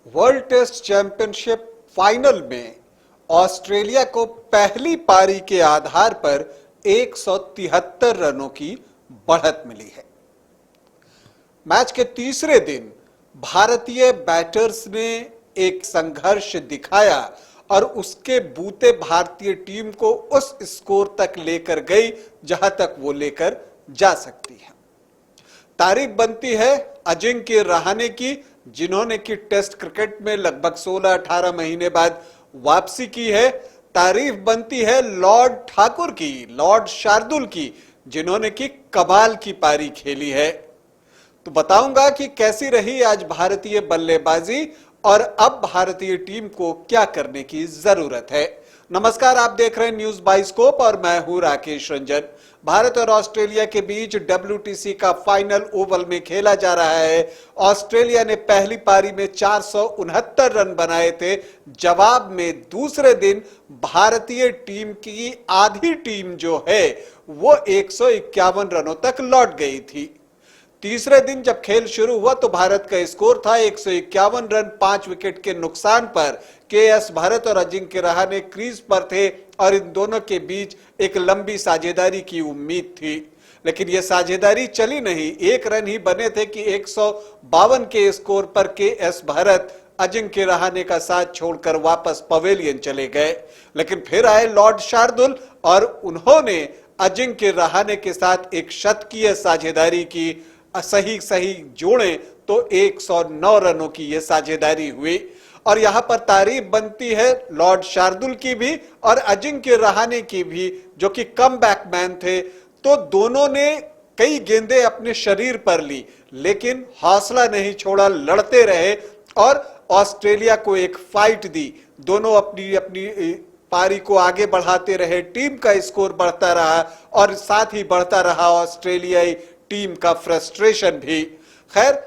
World test championship final में Australia को पहली पारी के आधार पर 173 रनों की बढ़त मिली है। मैच के तीसरे दिन भारतीय बैटर्स ने एक संघर्ष दिखाया और उसके बूते भारतीय टीम को उस स्कोर तक लेकर गई जहां तक वो लेकर जा सकती है। तारीफ बनती है अजिंक्य रहाणे की, जिन्होंने की टेस्ट क्रिकेट में लगभग 16-18 महीने बाद वापसी की है। तारीफ बनती है लॉर्ड ठाकुर की, लॉर्ड शार्दुल की, जिन्होंने की कमाल की पारी खेली है। तो बताऊंगा कि कैसी रही आज भारतीय बल्लेबाजी और अब भारतीय टीम को क्या करने की जरूरत है। नमस्कार, आप देख रहे हैं न्यूज बाइस्कोप और मैं हूं राकेश रंजन। भारत और ऑस्ट्रेलिया के बीच WTC का फाइनल ओवल में खेला जा रहा है। ऑस्ट्रेलिया ने पहली पारी में 469 रन बनाए थे। जवाब में दूसरे दिन भारतीय टीम की आधी टीम जो है वो 151 रनों तक लौट गई थी। तीसरे दिन जब खेल शुरू हुआ तो भारत का स्कोर था 151 रन 5 विकेट के नुकसान पर। KS भरत और अजिंक्य रहाणे क्रीज पर थे और इन दोनों के बीच एक लंबी साझेदारी की उम्मीद थी, लेकिन यह साझेदारी चली नहीं। एक रन ही बने थे कि 152 के स्कोर पर KS भरत अजिंक्य रहाणे का साथ छोड़कर वापस पवेलियन चले गए। लेकिन फिर आए लॉर्ड शार्दुल और उन्होंने अजिंक्य रहाणे के साथ एक शतकीय साझेदारी की। सही जोड़े तो 109 रनों की यह साझेदारी हुई और यहां पर तारीफ बनती है लॉर्ड शार्दुल की भी और अजिंक्य रहाणे की भी, जो कि कमबैक मैन थे। तो दोनों ने कई गेंदें अपने शरीर पर ली, लेकिन हौसला नहीं छोड़ा, लड़ते रहे और ऑस्ट्रेलिया को एक फाइट दी। दोनों अपनी अपनी पारी को आगे बढ़ाते रहे। टीम का स्कोर बढ़ता रहा और साथ ही बढ़ता रहा ऑस्ट्रेलियाई टीम का फ्रस्ट्रेशन भी। खैर,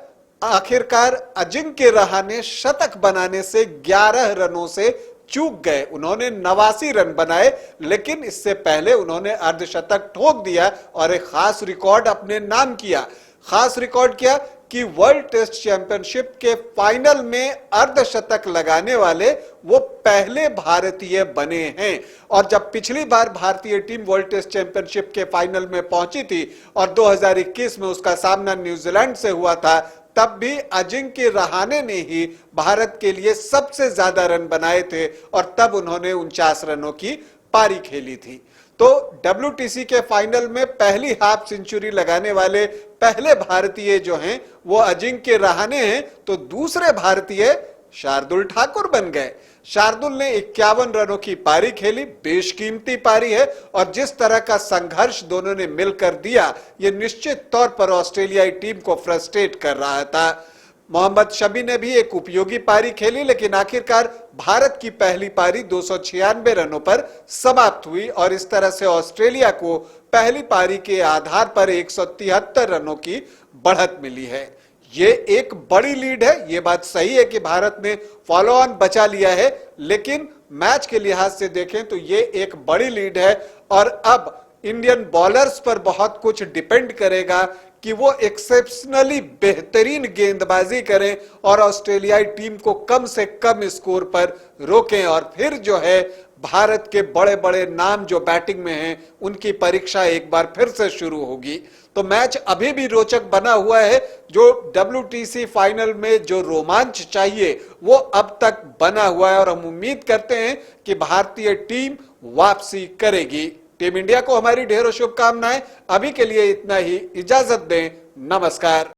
आखिरकार अजिंक्य रहाणे शतक बनाने से 11 रनों से चूक गए। उन्होंने 89 रन बनाए, लेकिन इससे पहले उन्होंने अर्धशतक ठोक दिया और एक खास रिकॉर्ड अपने नाम किया। खास रिकॉर्ड क्या कि वर्ल्ड टेस्ट चैंपियनशिप के फाइनल में अर्धशतक लगाने वाले वो पहले भारतीय बने हैं। और जब पिछली बार भारतीय टीम वर्ल्ड टेस्ट चैंपियनशिप के फाइनल में पहुंची थी और 2021 में उसका सामना न्यूजीलैंड से हुआ था, तब भी अजिंक्य रहाणे ने ही भारत के लिए सबसे ज्यादा रन बनाए थे और तब उन्होंने 49 रनों की पारी खेली थी। तो WTC के फाइनल में पहली हाफ सेंचुरी लगाने वाले पहले भारतीय जो हैं वो अजिंक्य रहाणे हैं, तो दूसरे भारतीय शार्दुल ठाकुर बन गए। शार्दुल ने 51 रनों की पारी खेली, बेशकीमती पारी है और जिस तरह का संघर्ष दोनों ने मिलकर दिया, यह निश्चित तौर पर ऑस्ट्रेलियाई टीम को फ्रस्ट्रेट कर रहा था। मोहम्मद शमी ने भी एक उपयोगी पारी खेली, लेकिन आखिरकार भारत की पहली पारी 296 रनों पर समाप्त हुई और इस तरह से ऑस्ट्रेलिया को पहली पारी के आधार पर 173 रनों की बढ़त मिली है। ये एक बड़ी लीड है। ये बात सही है कि भारत ने फॉलो ऑन बचा लिया है, लेकिन मैच के लिहाज से देखें तो ये एक बड़ी लीड है और अब इंडियन बॉलर्स पर बहुत कुछ डिपेंड करेगा कि वो एक्सेप्शनली बेहतरीन गेंदबाजी करें और ऑस्ट्रेलियाई टीम को कम से कम स्कोर पर रोकें। और फिर जो है भारत के बड़े बड़े नाम जो बैटिंग में हैं, उनकी परीक्षा एक बार फिर से शुरू होगी। तो मैच अभी भी रोचक बना हुआ है। जो WTC फाइनल में जो रोमांच चाहिए वो अब तक बना हुआ है और हम उम्मीद करते हैं कि भारतीय टीम वापसी करेगी। टीम इंडिया को हमारी ढेरों शुभकामनाएं। अभी के लिए इतना ही, इजाजत दें, नमस्कार।